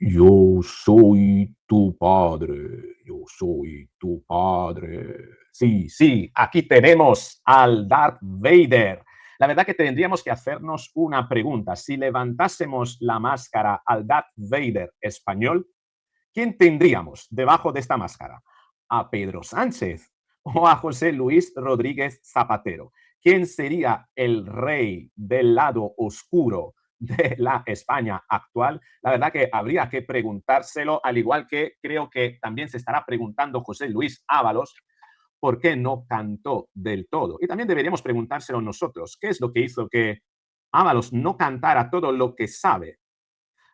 Yo soy tu padre, yo soy tu padre. Sí, sí, aquí tenemos al Darth Vader. La verdad que tendríamos que hacernos una pregunta. Si levantásemos la máscara al Darth Vader español, ¿quién tendríamos debajo de esta máscara? ¿A Pedro Sánchez o a José Luis Rodríguez Zapatero? ¿Quién sería el rey del lado oscuro de la España actual? La verdad que habría que preguntárselo, al igual que creo que también se estará preguntando José Luis Ábalos por qué no cantó del todo. Y también deberíamos preguntárselo nosotros, ¿qué es lo que hizo que Ábalos no cantara todo lo que sabe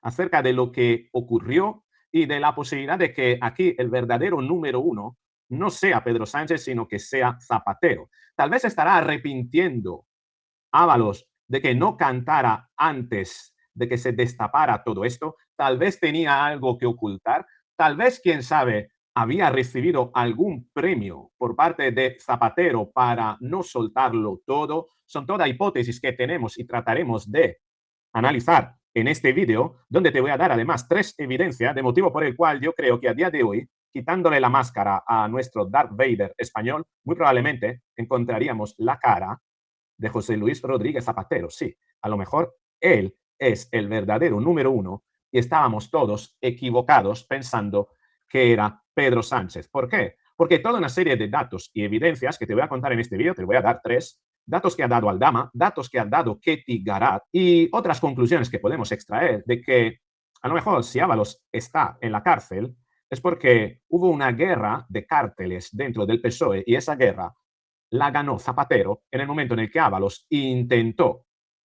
acerca de lo que ocurrió y de la posibilidad de que aquí el verdadero número uno no sea Pedro Sánchez, sino que sea Zapatero? Tal vez estará arrepintiendo Ábalos de que no cantara antes de que se destapara todo esto. Tal vez tenía algo que ocultar. Tal vez, quién sabe, había recibido algún premio por parte de Zapatero para no soltarlo todo. Son todas hipótesis que tenemos y trataremos de analizar en este vídeo, donde te voy a dar además 3 evidencias de motivo por el cual yo creo que a día de hoy, quitándole la máscara a nuestro Darth Vader español, muy probablemente encontraríamos la cara de José Luis Rodríguez Zapatero. Sí, a lo mejor él es el verdadero número uno y estábamos todos equivocados pensando que era Pedro Sánchez. ¿Por qué? Porque toda una serie de datos y evidencias que te voy a contar en este vídeo, te voy a dar 3, datos que ha dado Aldama, datos que ha dado Ketty Garat y otras conclusiones que podemos extraer de que a lo mejor si Ábalos está en la cárcel es porque hubo una guerra de cárteles dentro del PSOE y esa guerra la ganó Zapatero en el momento en el que Ábalos intentó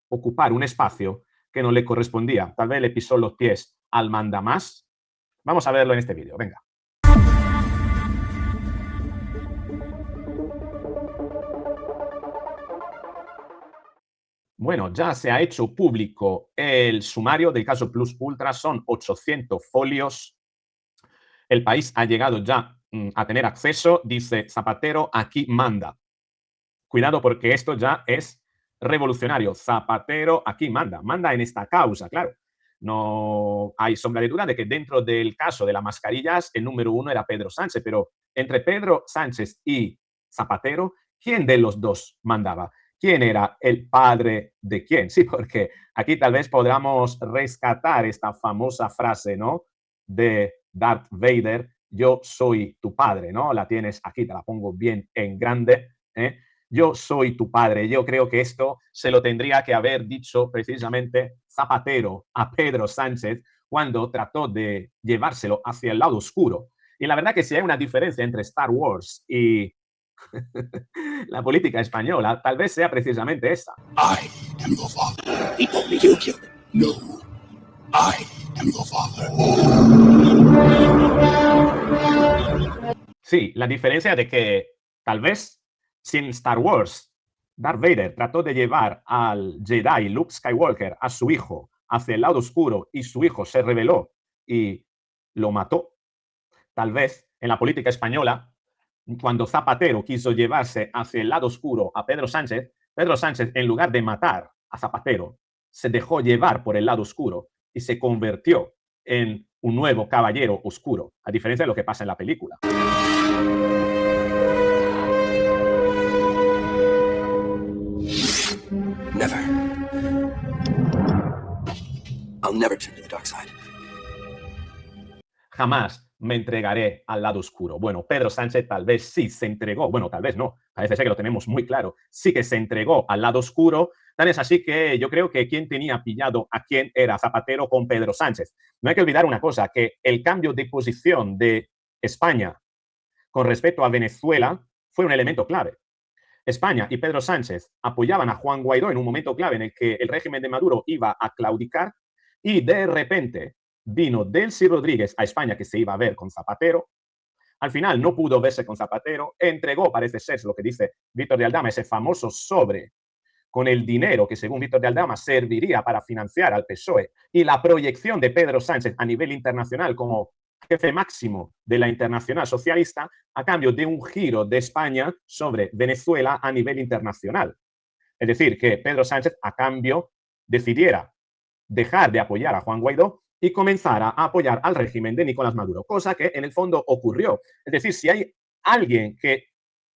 ocupar un espacio que no le correspondía. Tal vez le pisó los pies al mandamás. Vamos a verlo en este vídeo. Venga. Bueno, ya se ha hecho público el sumario del caso Plus Ultra. Son 800 folios. El país ha llegado ya a tener acceso. Dice Zapatero, aquí manda. Cuidado porque esto ya es revolucionario. Zapatero aquí manda, manda en esta causa, claro. No hay sombra de duda de que dentro del caso de las mascarillas el número uno era Pedro Sánchez, pero entre Pedro Sánchez y Zapatero, ¿quién de los dos mandaba? ¿Quién era el padre de quién? Sí, porque aquí tal vez podamos rescatar esta famosa frase, ¿no? De Darth Vader, yo soy tu padre, ¿no? La tienes aquí, te la pongo bien en grande, ¿eh? Yo soy tu padre. Yo creo que esto se lo tendría que haber dicho precisamente Zapatero a Pedro Sánchez cuando trató de llevárselo hacia el lado oscuro. Y la verdad que si hay una diferencia entre Star Wars y la política española, tal vez sea precisamente esta. I am your father. He told me you killed him. No, I am your father. Sí, la diferencia de que tal vez sin Star Wars, Darth Vader trató de llevar al Jedi Luke Skywalker, a su hijo, hacia el lado oscuro y su hijo se rebeló y lo mató. Tal vez en la política española, cuando Zapatero quiso llevarse hacia el lado oscuro a Pedro Sánchez, en lugar de matar a Zapatero, se dejó llevar por el lado oscuro y se convirtió en un nuevo caballero oscuro, a diferencia de lo que pasa en la película. Never. I'll never turn to the dark side. Jamás me entregaré al lado oscuro. Bueno, Pedro Sánchez tal vez sí se entregó, bueno, tal vez no, parece ser que lo tenemos muy claro, sí que se entregó al lado oscuro. Tan es así que yo creo que quien tenía pillado a quién era Zapatero con Pedro Sánchez. No hay que olvidar una cosa, que el cambio de posición de España con respecto a Venezuela fue un elemento clave. España y Pedro Sánchez apoyaban a Juan Guaidó en un momento clave en el que el régimen de Maduro iba a claudicar y de repente vino Delcy Rodríguez a España, que se iba a ver con Zapatero. Al final no pudo verse con Zapatero, entregó, parece ser lo que dice Víctor de Aldama, ese famoso sobre con el dinero que según Víctor de Aldama serviría para financiar al PSOE y la proyección de Pedro Sánchez a nivel internacional como jefe máximo de la Internacional Socialista a cambio de un giro de España sobre Venezuela a nivel internacional. Es decir, que Pedro Sánchez a cambio decidiera dejar de apoyar a Juan Guaidó y comenzara a apoyar al régimen de Nicolás Maduro, cosa que en el fondo ocurrió. Es decir, si hay alguien que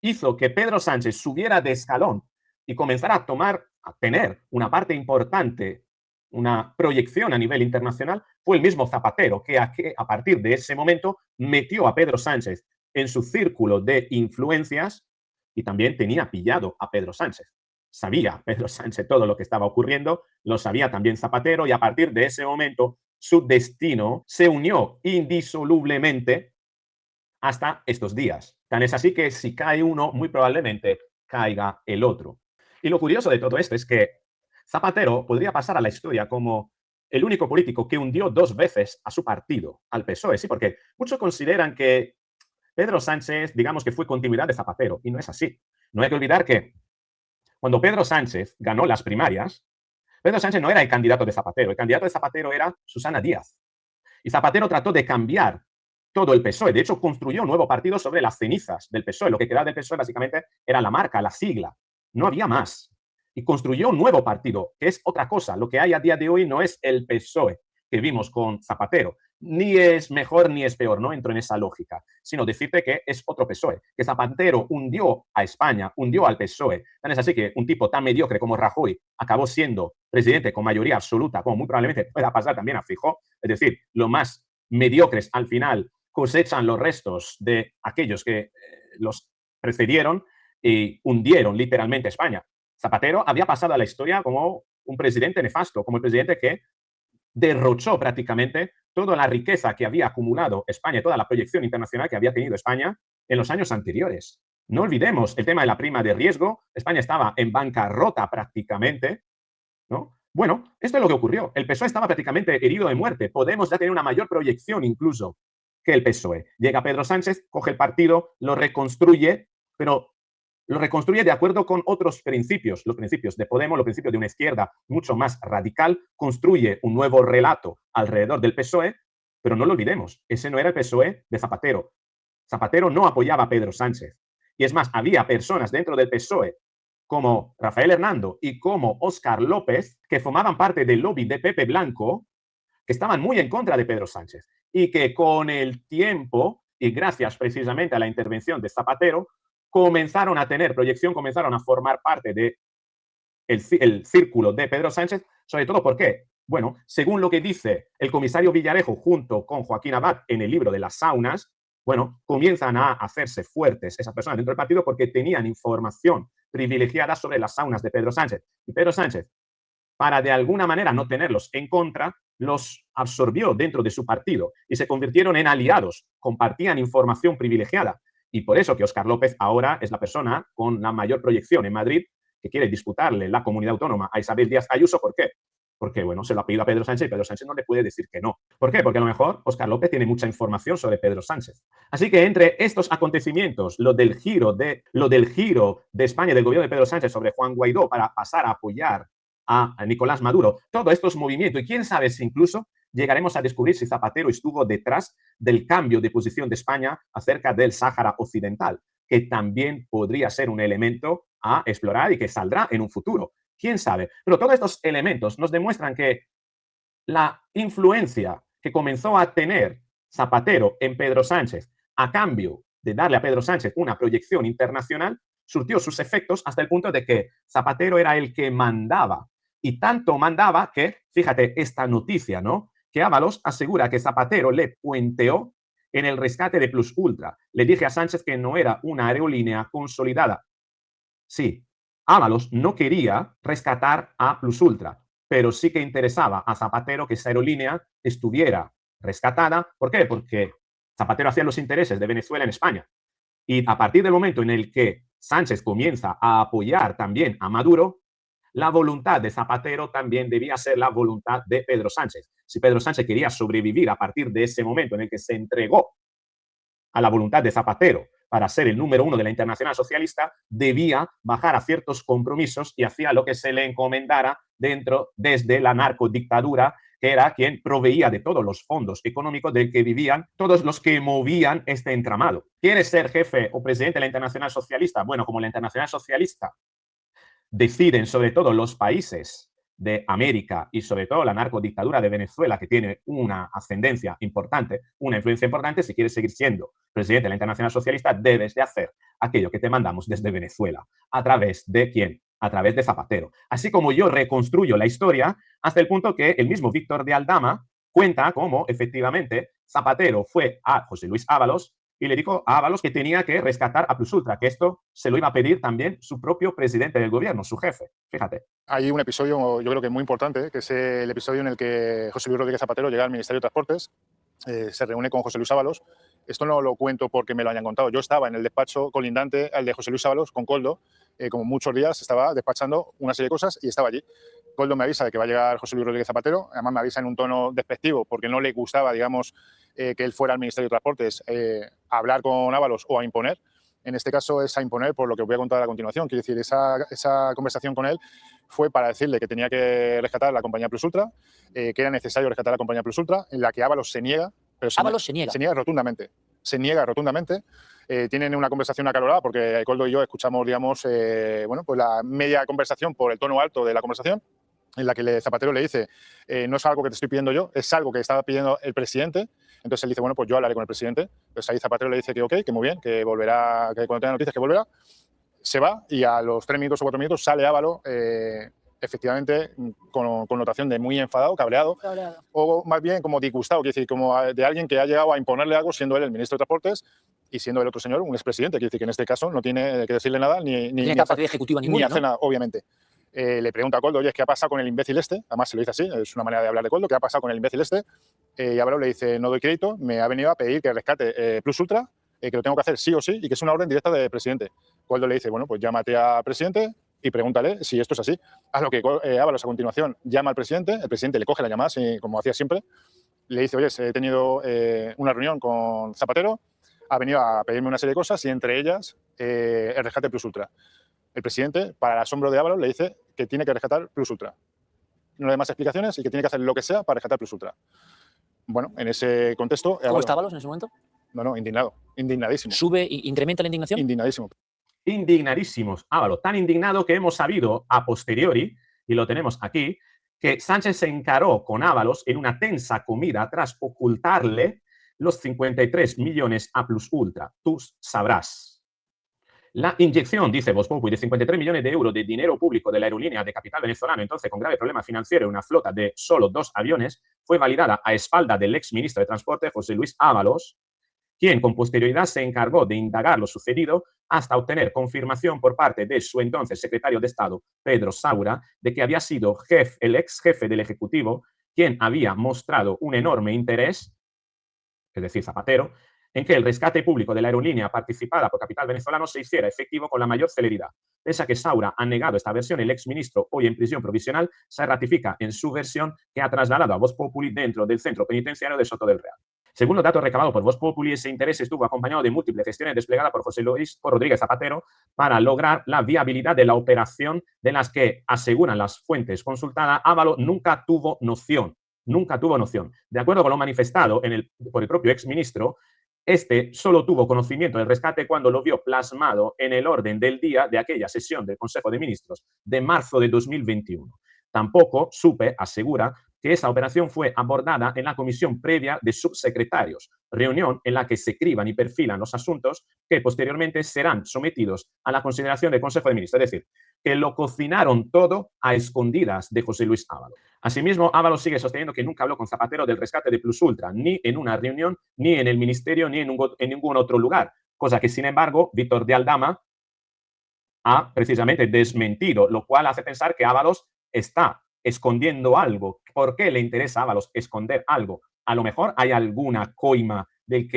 hizo que Pedro Sánchez subiera de escalón y comenzara a tener una parte importante, una proyección a nivel internacional, fue el mismo Zapatero, que a partir de ese momento metió a Pedro Sánchez en su círculo de influencias y también tenía pillado a Pedro Sánchez. Sabía Pedro Sánchez todo lo que estaba ocurriendo, lo sabía también Zapatero, y a partir de ese momento su destino se unió indisolublemente hasta estos días. Tan es así que si cae uno, muy probablemente caiga el otro. Y lo curioso de todo esto es que Zapatero podría pasar a la historia como el único político que hundió 2 veces a su partido, al PSOE. Sí, porque muchos consideran que Pedro Sánchez, digamos que fue continuidad de Zapatero, y no es así. No hay que olvidar que cuando Pedro Sánchez ganó las primarias, Pedro Sánchez no era el candidato de Zapatero, el candidato de Zapatero era Susana Díaz. Y Zapatero trató de cambiar todo el PSOE. De hecho, construyó un nuevo partido sobre las cenizas del PSOE. Lo que quedaba del PSOE básicamente era la marca, la sigla. No había más. Y construyó un nuevo partido, que es otra cosa. Lo que hay a día de hoy no es el PSOE que vimos con Zapatero. Ni es mejor ni es peor, no entro en esa lógica, sino decirte que es otro PSOE, que Zapatero hundió a España, hundió al PSOE. Tan es así que un tipo tan mediocre como Rajoy acabó siendo presidente con mayoría absoluta, como muy probablemente pueda pasar también a Feijóo. Es decir, lo más mediocres al final cosechan los restos de aquellos que los precedieron y hundieron literalmente España. Zapatero había pasado a la historia como un presidente nefasto, como el presidente que derrochó prácticamente toda la riqueza que había acumulado España, toda la proyección internacional que había tenido España en los años anteriores. No olvidemos el tema de la prima de riesgo. España estaba en bancarrota prácticamente, ¿no? Bueno, esto es lo que ocurrió. El PSOE estaba prácticamente herido de muerte. Podemos ya tener una mayor proyección incluso que el PSOE. Llega Pedro Sánchez, coge el partido, lo reconstruye, pero lo reconstruye de acuerdo con otros principios, los principios de Podemos, los principios de una izquierda mucho más radical, construye un nuevo relato alrededor del PSOE, pero no lo olvidemos, ese no era el PSOE de Zapatero. Zapatero no apoyaba a Pedro Sánchez. Y es más, había personas dentro del PSOE como Rafael Hernando y como Óscar López, que formaban parte del lobby de Pepe Blanco, que estaban muy en contra de Pedro Sánchez y que con el tiempo, y gracias precisamente a la intervención de Zapatero, comenzaron a tener proyección, comenzaron a formar parte del el círculo de Pedro Sánchez, sobre todo porque, bueno, según lo que dice el comisario Villarejo junto con Joaquín Abad en el libro de las saunas, bueno, comienzan a hacerse fuertes esas personas dentro del partido porque tenían información privilegiada sobre las saunas de Pedro Sánchez. Y Pedro Sánchez, para de alguna manera no tenerlos en contra, los absorbió dentro de su partido y se convirtieron en aliados, compartían información privilegiada. Y por eso que Óscar López ahora es la persona con la mayor proyección en Madrid que quiere disputarle la comunidad autónoma a Isabel Díaz Ayuso. ¿Por qué? Porque, bueno, se lo ha pedido a Pedro Sánchez y Pedro Sánchez no le puede decir que no. ¿Por qué? Porque a lo mejor Óscar López tiene mucha información sobre Pedro Sánchez. Así que entre estos acontecimientos, lo del giro de España, del gobierno de Pedro Sánchez sobre Juan Guaidó para pasar a apoyar a Nicolás Maduro, todos estos movimientos, y quién sabe si incluso llegaremos a descubrir si Zapatero estuvo detrás del cambio de posición de España acerca del Sáhara Occidental, que también podría ser un elemento a explorar y que saldrá en un futuro. ¿Quién sabe? Pero todos estos elementos nos demuestran que la influencia que comenzó a tener Zapatero en Pedro Sánchez a cambio de darle a Pedro Sánchez una proyección internacional surtió sus efectos hasta el punto de que Zapatero era el que mandaba. Y tanto mandaba que, fíjate esta noticia, ¿no? Que Ábalos asegura que Zapatero le puenteó en el rescate de Plus Ultra. Le dije a Sánchez que no era una aerolínea consolidada. Sí, Ábalos no quería rescatar a Plus Ultra, pero sí que interesaba a Zapatero que esa aerolínea estuviera rescatada. ¿Por qué? Porque Zapatero hacía los intereses de Venezuela en España. Y a partir del momento en el que Sánchez comienza a apoyar también a Maduro, la voluntad de Zapatero también debía ser la voluntad de Pedro Sánchez. Si Pedro Sánchez quería sobrevivir a partir de ese momento en el que se entregó a la voluntad de Zapatero para ser el número uno de la Internacional Socialista, debía bajar a ciertos compromisos y hacía lo que se le encomendara desde la narcodictadura, que era quien proveía de todos los fondos económicos del que vivían todos los que movían este entramado. ¿Quieres ser jefe o presidente de la Internacional Socialista? Bueno, como la Internacional Socialista deciden sobre todo los países de América y sobre todo la narcodictadura de Venezuela, que tiene una ascendencia importante, una influencia importante, si quieres seguir siendo presidente de la Internacional Socialista, debes de hacer aquello que te mandamos desde Venezuela. ¿A través de quién? A través de Zapatero. Así como yo reconstruyo la historia hasta el punto que el mismo Víctor de Aldama cuenta cómo efectivamente Zapatero fue a José Luis Ábalos y le dijo a Ábalos que tenía que rescatar a Plus Ultra, que esto se lo iba a pedir también su propio presidente del gobierno, su jefe. Fíjate. Hay un episodio, yo creo que muy importante, que es el episodio en el que José Luis Rodríguez Zapatero llega al Ministerio de Transportes, se reúne con José Luis Ábalos. Esto no lo cuento porque me lo hayan contado. Yo estaba en el despacho colindante al de José Luis Ábalos con Koldo, como muchos días estaba despachando una serie de cosas y estaba allí. Koldo me avisa de que va a llegar José Luis Rodríguez Zapatero, además me avisa en un tono despectivo porque no le gustaba, digamos, que él fuera al Ministerio de Transportes a hablar con Ábalos o a imponer. En este caso es a imponer por lo que os voy a contar a continuación. Quiero decir, esa conversación con él fue para decirle que tenía que rescatar la compañía Plus Ultra, que era necesario rescatar la compañía Plus Ultra, en la que Ábalos se niega. Pero Ábalos se niega. Se niega rotundamente. Se niega rotundamente. Tienen una conversación acalorada porque Koldo y yo escuchamos, digamos, bueno, pues la media conversación por el tono alto de la conversación, en la que Zapatero le dice, no es algo que te estoy pidiendo yo, es algo que estaba pidiendo el presidente. Entonces él dice, bueno, pues yo hablaré con el presidente. Entonces ahí Zapatero le dice que ok, que muy bien, que volverá, que cuando tenga noticias que volverá. Se va y a los 3 minutos o 4 minutos sale Ábalos, efectivamente, con connotación de muy enfadado, cabreado, o más bien como disgustado, quiere decir, como de alguien que ha llegado a imponerle algo siendo él el ministro de Transportes y siendo el otro señor un expresidente. Quiere decir que en este caso no tiene que decirle nada ni capacidad ejecutiva ni ninguna, hacer nada, obviamente. Le pregunta a Koldo, oye, ¿qué ha pasado con el imbécil este? Además se lo dice así, es una manera de hablar de Koldo, ¿qué ha pasado con el imbécil este? Y Ábalos le dice, no doy crédito, me ha venido a pedir que rescate Plus Ultra, que lo tengo que hacer sí o sí y que es una orden directa del presidente. Koldo le dice, bueno, pues llámate al presidente y pregúntale si esto es así. A lo que Ábalos a continuación llama al presidente, el presidente le coge la llamada, como hacía siempre, le dice, oye, he tenido una reunión con Zapatero, ha venido a pedirme una serie de cosas y entre ellas el rescate Plus Ultra. El presidente, para el asombro de Ábalos, le dice que tiene que rescatar Plus Ultra. No hay más explicaciones y que tiene que hacer lo que sea para rescatar Plus Ultra. Bueno, en ese contexto... ¿Cómo está Ábalos en ese momento? No, indignado, indignadísimo. ¿Sube, incrementa la indignación? Indignadísimo. Indignadísimos, Ábalos, tan indignado que hemos sabido a posteriori, y lo tenemos aquí, que Sánchez se encaró con Ábalos en una tensa comida tras ocultarle los 53 millones a Plus Ultra. Tú sabrás. La inyección, dice Voz Populi, de 53 millones de euros de dinero público de la aerolínea de capital venezolano, entonces con grave problema financiero en una flota de solo 2 aviones, fue validada a espalda del ex ministro de Transporte, José Luis Ábalos, quien con posterioridad se encargó de indagar lo sucedido hasta obtener confirmación por parte de su entonces secretario de Estado, Pedro Saura, de que había sido el ex jefe del Ejecutivo quien había mostrado un enorme interés, es decir, Zapatero, en que el rescate público de la aerolínea participada por capital venezolano se hiciera efectivo con la mayor celeridad. Pese a que Saura ha negado esta versión, el exministro, hoy en prisión provisional, se ratifica en su versión que ha trasladado a Voz Populi dentro del centro penitenciario de Soto del Real. Según los datos recabados por Voz Populi, ese interés estuvo acompañado de múltiples gestiones desplegadas por José Luis Rodríguez Zapatero para lograr la viabilidad de la operación, de las que, aseguran las fuentes consultadas, Ábalos nunca tuvo noción. Nunca tuvo noción. De acuerdo con lo manifestado por el propio exministro, este solo tuvo conocimiento del rescate cuando lo vio plasmado en el orden del día de aquella sesión del Consejo de Ministros de marzo de 2021. Tampoco supe, asegura, que esa operación fue abordada en la comisión previa de subsecretarios, reunión en la que se criban y perfilan los asuntos que posteriormente serán sometidos a la consideración del Consejo de Ministros. Es decir, que lo cocinaron todo a escondidas de José Luis Ábalos. Asimismo, Ábalos sigue sosteniendo que nunca habló con Zapatero del rescate de Plus Ultra, ni en una reunión, ni en el ministerio, ni en ningún otro lugar. Cosa que, sin embargo, Víctor de Aldama ha precisamente desmentido, lo cual hace pensar que Ábalos está escondiendo algo. ¿Por qué le interesa a Ábalos esconder algo? A lo mejor hay alguna coima de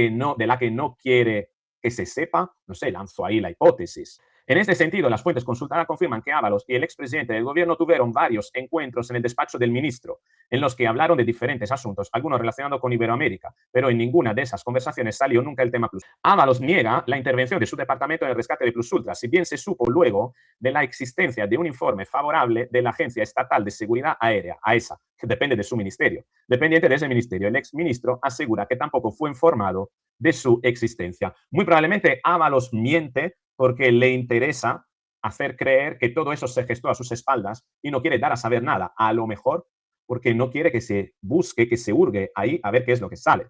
la que no quiere que se sepa. No sé, lanzo ahí la hipótesis. En este sentido, las fuentes consultadas confirman que Ábalos y el expresidente del gobierno tuvieron varios encuentros en el despacho del ministro, en los que hablaron de diferentes asuntos, algunos relacionados con Iberoamérica, pero en ninguna de esas conversaciones salió nunca el tema Plus. Ábalos niega la intervención de su departamento en el rescate de Plus Ultra, si bien se supo luego de la existencia de un informe favorable de la Agencia Estatal de Seguridad Aérea, AESA, que depende de su ministerio. Dependiente de ese ministerio, el exministro asegura que tampoco fue informado de su existencia. Muy probablemente Ábalos miente porque le interesa hacer creer que todo eso se gestó a sus espaldas y no quiere dar a saber nada, a lo mejor porque no quiere que se busque, que se hurgue ahí a ver qué es lo que sale.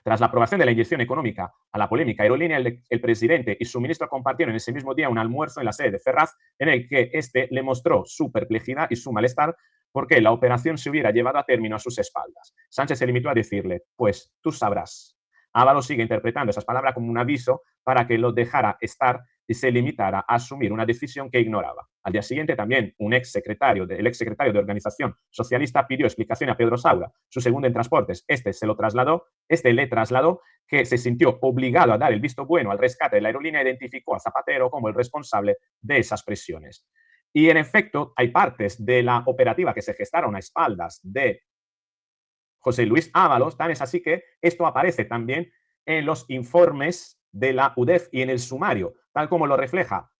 Tras la aprobación de la inyección económica a la polémica aerolínea, el presidente y su ministro compartieron ese mismo día un almuerzo en la sede de Ferraz en el que este le mostró su perplejidad y su malestar porque la operación se hubiera llevado a término a sus espaldas. Sánchez se limitó a decirle, pues tú sabrás. Ábalos sigue interpretando esas palabras como un aviso para que lo dejara estar y se limitara a asumir una decisión que ignoraba. Al día siguiente también el exsecretario de Organización Socialista pidió explicación a Pedro Saura, su segundo en transportes. Este le trasladó que se sintió obligado a dar el visto bueno al rescate de la aerolínea e identificó a Zapatero como el responsable de esas presiones. Y en efecto, hay partes de la operativa que se gestaron a espaldas de José Luis Ábalos, tan es así que esto aparece también en los informes de la UDEF y en el sumario, tal como lo refleja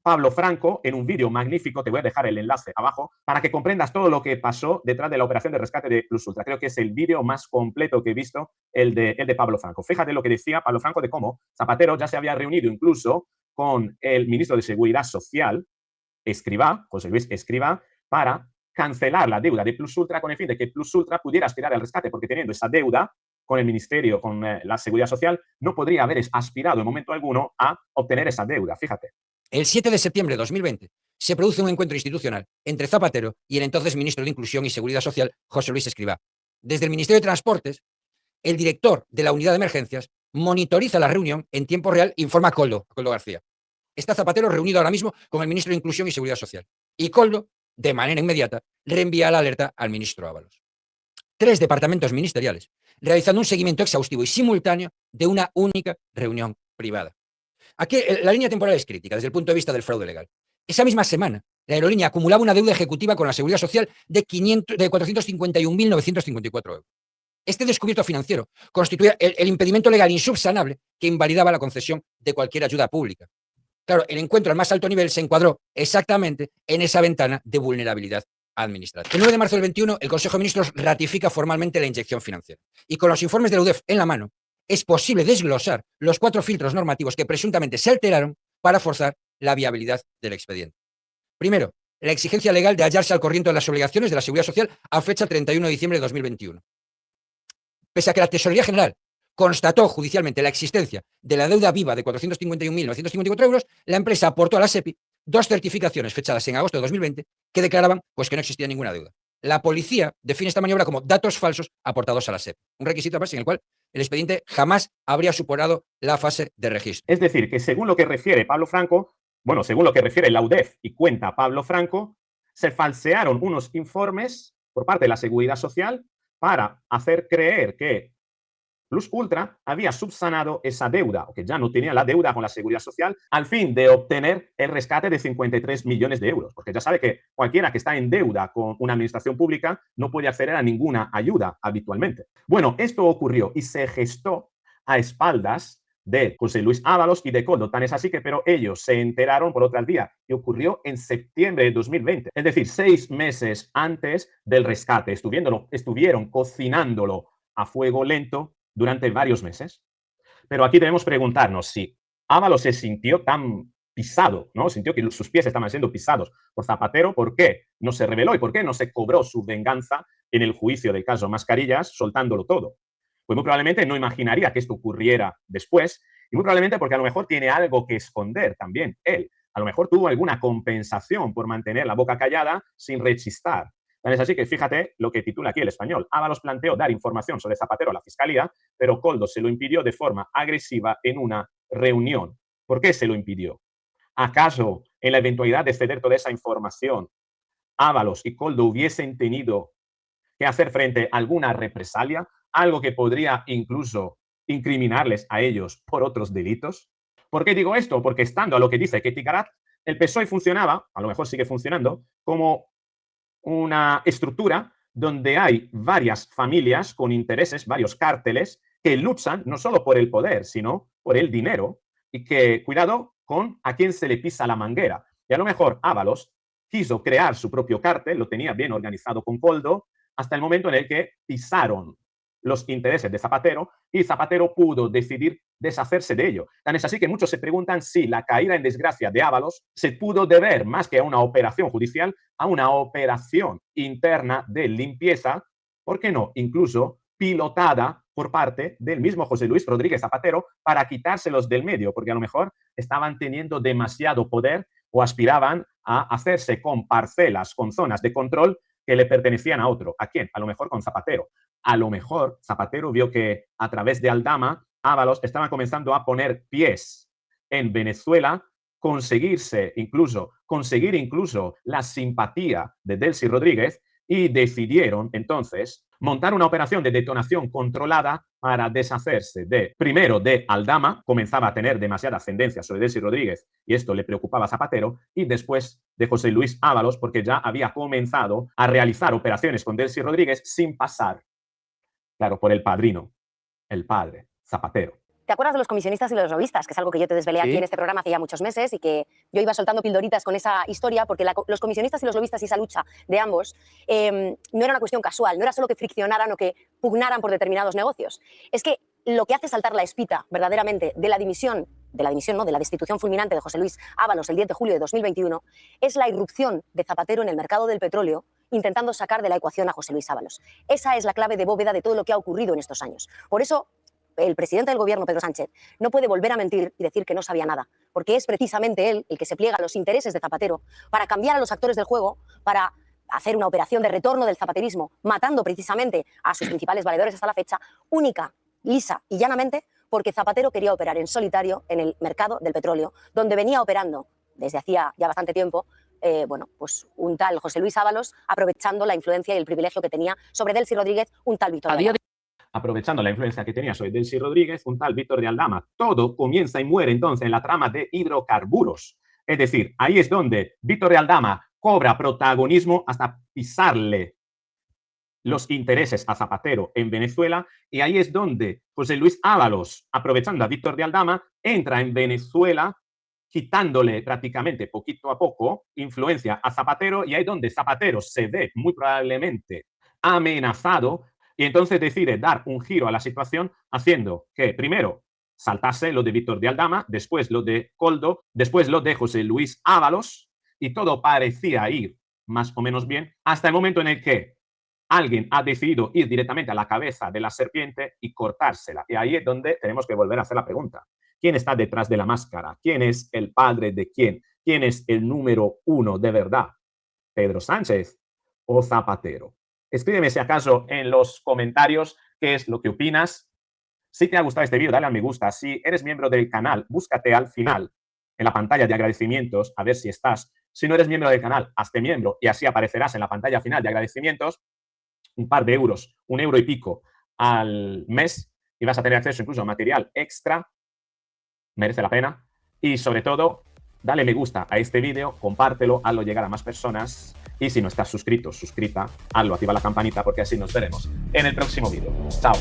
Pablo Franco en un vídeo magnífico, te voy a dejar el enlace abajo, para que comprendas todo lo que pasó detrás de la operación de rescate de Plus Ultra. Creo que es el vídeo más completo que he visto, el de Pablo Franco. Fíjate lo que decía Pablo Franco de cómo Zapatero ya se había reunido incluso con el ministro de Seguridad Social, Escrivá, José Luis Escrivá, para cancelar la deuda de Plus Ultra con el fin de que Plus Ultra pudiera aspirar al rescate, porque teniendo esa deuda con el Ministerio, con la Seguridad Social, no podría haber aspirado en momento alguno a obtener esa deuda. Fíjate. El 7 de septiembre de 2020 se produce un encuentro institucional entre Zapatero y el entonces ministro de Inclusión y Seguridad Social, José Luis Escrivá. Desde el Ministerio de Transportes, el director de la unidad de emergencias monitoriza la reunión en tiempo real e informa a Koldo García. Está Zapatero reunido ahora mismo con el ministro de Inclusión y Seguridad Social. Y Koldo, de manera inmediata, reenvía la alerta al ministro Ábalos. 3 departamentos ministeriales, realizando un seguimiento exhaustivo y simultáneo de una única reunión privada. Aquí la línea temporal es crítica desde el punto de vista del fraude legal. Esa misma semana, la aerolínea acumulaba una deuda ejecutiva con la Seguridad Social de 451.954 euros. Este descubierto financiero constituía el impedimento legal insubsanable que invalidaba la concesión de cualquier ayuda pública. Claro, el encuentro al más alto nivel se encuadró exactamente en esa ventana de vulnerabilidad administrativa. El 9 de marzo del 21, el Consejo de Ministros ratifica formalmente la inyección financiera. Y con los informes de la UDEF en la mano, es posible desglosar los 4 filtros normativos que presuntamente se alteraron para forzar la viabilidad del expediente. Primero, la exigencia legal de hallarse al corriente de las obligaciones de la Seguridad Social a fecha 31 de diciembre de 2021. Pese a que la Tesorería General constató judicialmente la existencia de la deuda viva de 451.954 euros, la empresa aportó a la SEPI 2 certificaciones fechadas en agosto de 2020 que declaraban pues, que no existía ninguna deuda. La policía define esta maniobra como datos falsos aportados a la SEPI, un requisito más en el cual el expediente jamás habría superado la fase de registro. Es decir, que según lo que refiere Pablo Franco, bueno, según lo que refiere la UDEF y cuenta Pablo Franco, se falsearon unos informes por parte de la Seguridad Social para hacer creer que Plus Ultra había subsanado esa deuda, o que ya no tenía la deuda con la Seguridad Social, al fin de obtener el rescate de 53 millones de euros. Porque ya sabe que cualquiera que está en deuda con una administración pública no puede acceder a ninguna ayuda habitualmente. Bueno, esto ocurrió y se gestó a espaldas de José Luis Ábalos y de Koldo. Tan es así que, pero ellos se enteraron por otra vía y ocurrió en septiembre de 2020. Es decir, 6 meses antes del rescate. Estuvieron cocinándolo a fuego lento durante varios meses. Pero aquí debemos preguntarnos si Ábalos se sintió tan pisado, ¿no? Sintió que sus pies estaban siendo pisados por Zapatero. ¿Por qué no se rebeló y por qué no se cobró su venganza en el juicio del caso Mascarillas, soltándolo todo? Pues muy probablemente no imaginaría que esto ocurriera después y muy probablemente porque a lo mejor tiene algo que esconder también él. A lo mejor tuvo alguna compensación por mantener la boca callada sin rechistar. Tan es así que fíjate lo que titula aquí El Español. Ábalos planteó dar información sobre Zapatero a la Fiscalía, pero Koldo se lo impidió de forma agresiva en una reunión. ¿Por qué se lo impidió? ¿Acaso en la eventualidad de ceder toda esa información, Ábalos y Koldo hubiesen tenido que hacer frente a alguna represalia? Algo que podría incluso incriminarles a ellos por otros delitos. ¿Por qué digo esto? Porque estando a lo que dice Ketty Garat, el PSOE funcionaba, a lo mejor sigue funcionando, como una estructura donde hay varias familias con intereses, varios cárteles que luchan no solo por el poder, sino por el dinero y que, cuidado con a quién se le pisa la manguera. Y a lo mejor Ábalos quiso crear su propio cártel, lo tenía bien organizado con Koldo, hasta el momento en el que pisaron los intereses de Zapatero y Zapatero pudo decidir deshacerse de ello. Tan es así que muchos se preguntan si la caída en desgracia de Ábalos se pudo deber más que a una operación judicial, a una operación interna de limpieza, ¿por qué no? Incluso pilotada por parte del mismo José Luis Rodríguez Zapatero para quitárselos del medio, porque a lo mejor estaban teniendo demasiado poder o aspiraban a hacerse con parcelas, con zonas de control que le pertenecían a otro. ¿A quién? A lo mejor con Zapatero. A lo mejor Zapatero vio que a través de Aldama, Ábalos estaba comenzando a poner pies en Venezuela, conseguir incluso la simpatía de Delcy Rodríguez y decidieron entonces montar una operación de detonación controlada para deshacerse primero de Aldama, comenzaba a tener demasiada ascendencia sobre Delcy Rodríguez y esto le preocupaba a Zapatero, y después de José Luis Ábalos, porque ya había comenzado a realizar operaciones con Delcy Rodríguez sin pasar, claro, por el padrino, el padre, Zapatero. ¿Te acuerdas de los comisionistas y los lobistas? Que es algo que yo te desvelé aquí en este programa hace ya muchos meses y que yo iba soltando pildoritas con esa historia, porque los comisionistas y los lobistas y esa lucha de ambos no era una cuestión casual, no era solo que friccionaran o que pugnaran por determinados negocios. Es que lo que hace saltar la espita verdaderamente de la destitución fulminante de José Luis Ábalos el 10 de julio de 2021 es la irrupción de Zapatero en el mercado del petróleo, intentando sacar de la ecuación a José Luis Ábalos. Esa es la clave de bóveda de todo lo que ha ocurrido en estos años. Por eso, el presidente del gobierno, Pedro Sánchez, no puede volver a mentir y decir que no sabía nada, porque es precisamente él el que se pliega a los intereses de Zapatero para cambiar a los actores del juego, para hacer una operación de retorno del zapaterismo, matando precisamente a sus principales valedores hasta la fecha, única, lisa y llanamente, porque Zapatero quería operar en solitario en el mercado del petróleo, donde venía operando desde hacía ya bastante tiempo pues un tal José Luis Ábalos, aprovechando la influencia y el privilegio que tenía sobre Delcy Rodríguez, un tal Víctor de Aldama. Aprovechando la influencia que tenía sobre Delcy Rodríguez, un tal Víctor de Aldama. Todo comienza y muere entonces en la trama de hidrocarburos. Es decir, ahí es donde Víctor de Aldama cobra protagonismo hasta pisarle los intereses a Zapatero en Venezuela, y ahí es donde José Luis Ábalos, aprovechando a Víctor de Aldama, entra en Venezuela, quitándole prácticamente poquito a poco influencia a Zapatero, y ahí es donde Zapatero se ve muy probablemente amenazado y entonces decide dar un giro a la situación, haciendo que primero saltase lo de Víctor de Aldama, después lo de Koldo, después lo de José Luis Ábalos, y todo parecía ir más o menos bien hasta el momento en el que alguien ha decidido ir directamente a la cabeza de la serpiente y cortársela. Y ahí es donde tenemos que volver a hacer la pregunta. ¿Quién está detrás de la máscara? ¿Quién es el padre de quién? ¿Quién es el número uno de verdad? ¿Pedro Sánchez o Zapatero? Escríbeme si acaso en los comentarios qué es lo que opinas. Si te ha gustado este vídeo, dale a me gusta. Si eres miembro del canal, búscate al final en la pantalla de agradecimientos a ver si estás. Si no eres miembro del canal, hazte miembro y así aparecerás en la pantalla final de agradecimientos. Un par de euros, €1 y pico al mes, y vas a tener acceso incluso a material extra. Merece la pena. Y sobre todo, dale me gusta a este vídeo, compártelo, hazlo llegar a más personas. Y si no estás suscrito, suscrita, hazlo, activa la campanita, porque así nos veremos en el próximo vídeo. Chao.